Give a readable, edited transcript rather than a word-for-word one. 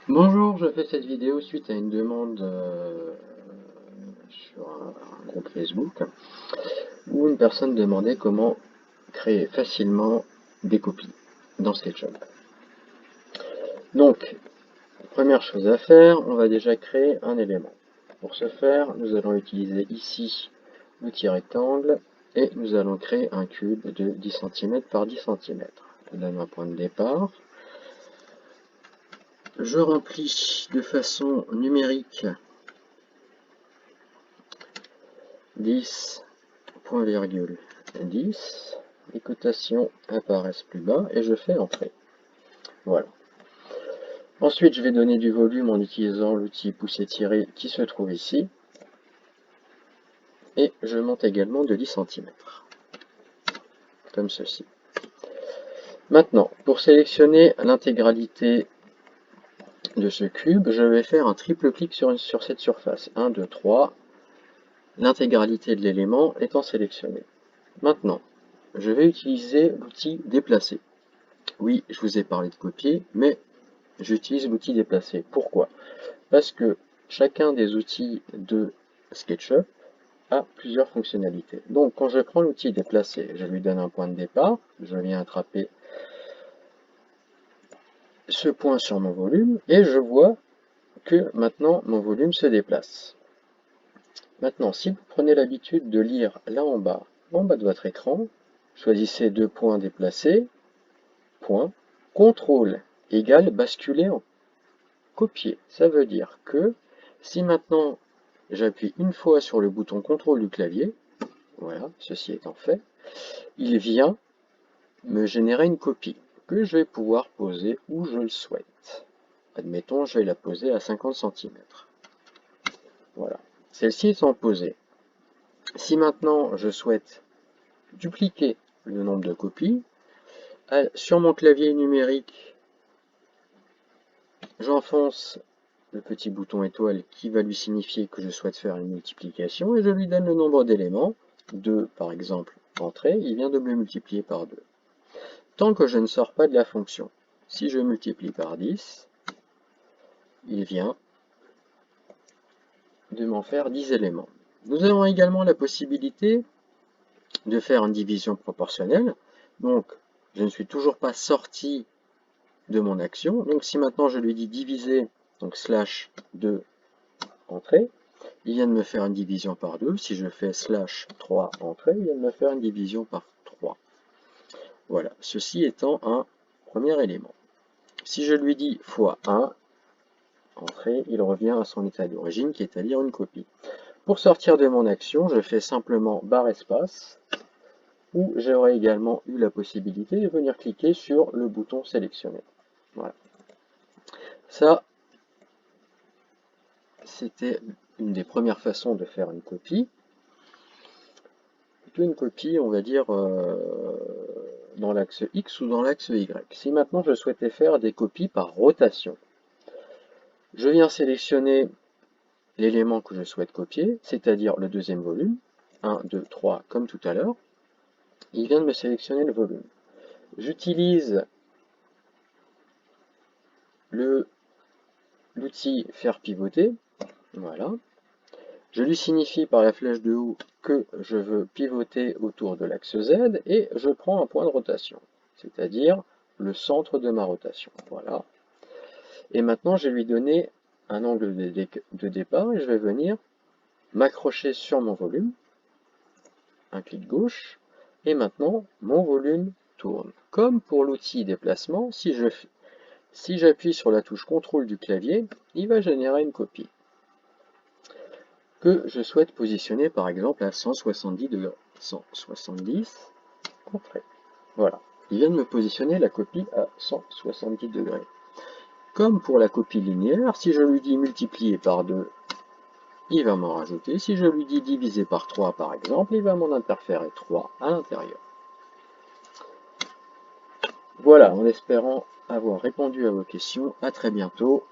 Bonjour, je fais cette vidéo suite à une demande sur un groupe Facebook où une personne demandait comment créer facilement des copies dans SketchUp. Donc, première chose à faire, on va déjà créer un élément. Pour ce faire, nous allons utiliser ici l'outil rectangle et nous allons créer un cube de 10 cm par 10 cm. Je donne un point de départ. Je remplis de façon numérique 10, point virgule 10, les cotations apparaissent plus bas et je fais entrer. Voilà. Ensuite, je vais donner du volume en utilisant l'outil pousser-tirer qui se trouve ici. Et je monte également de 10 cm, comme ceci. Maintenant, pour sélectionner l'intégralité de ce cube, je vais faire un triple clic sur cette surface. 1, 2, 3. L'intégralité de l'élément étant sélectionnée. Maintenant, je vais utiliser l'outil déplacer. Oui, je vous ai parlé de copier, mais j'utilise l'outil déplacer. Pourquoi? Parce que chacun des outils de SketchUp a plusieurs fonctionnalités. Donc, quand je prends l'outil déplacer, je lui donne un point de départ, je viens attraper ce point sur mon volume, et je vois que maintenant mon volume se déplace. Maintenant, si vous prenez l'habitude de lire là en bas de votre écran, choisissez deux points déplacés, point, contrôle égale basculer en copier. Ça veut dire que si maintenant j'appuie une fois sur le bouton contrôle du clavier, voilà, ceci étant fait, il vient me générer une copie que je vais pouvoir poser où je le souhaite. Admettons, je vais la poser à 50 cm. Voilà. Celle-ci étant posée, si maintenant je souhaite dupliquer le nombre de copies, sur mon clavier numérique, j'enfonce le petit bouton étoile qui va lui signifier que je souhaite faire une multiplication et je lui donne le nombre d'éléments, 2 par exemple, entrée, il vient de me le multiplier par 2. Tant que je ne sors pas de la fonction, si je multiplie par 10, il vient de m'en faire 10 éléments. Nous avons également la possibilité de faire une division proportionnelle, donc je ne suis toujours pas sorti de mon action, donc si maintenant je lui dis diviser, donc slash 2 entrée, il vient de me faire une division par 2. Si je fais slash 3 entrée, il vient de me faire une division par 3. Voilà, ceci étant un premier élément. Si je lui dis fois 1 entrée, il revient à son état d'origine, qui est à dire une copie. Pour sortir de mon action, je fais simplement barre espace, où j'aurais également eu la possibilité de venir cliquer sur le bouton sélectionner. Voilà. Ça, c'était une des premières façons de faire une copie. Plutôt une copie, on va dire, dans l'axe X ou dans l'axe Y. Si maintenant je souhaitais faire des copies par rotation, je viens sélectionner l'élément que je souhaite copier, c'est-à-dire le deuxième volume, 1, 2, 3, comme tout à l'heure. Il vient de me sélectionner le volume. J'utilise l'outil faire pivoter, voilà. Je lui signifie par la flèche de haut que je veux pivoter autour de l'axe Z et je prends un point de rotation, c'est-à-dire le centre de ma rotation. Voilà. Et maintenant, je vais lui donner un angle de départ et je vais venir m'accrocher sur mon volume, un clic gauche, et maintenant, mon volume tourne. Comme pour l'outil déplacement, si j'appuie sur la touche contrôle du clavier, il va générer une copie que je souhaite positionner par exemple à 170 degrés. 170, entrée. Voilà. Il vient de me positionner la copie à 170 degrés. Comme pour la copie linéaire, si je lui dis multiplier par 2, il va m'en rajouter. Si je lui dis diviser par 3 par exemple, il va m'en interférer 3 à l'intérieur. Voilà, en espérant avoir répondu à vos questions. À très bientôt.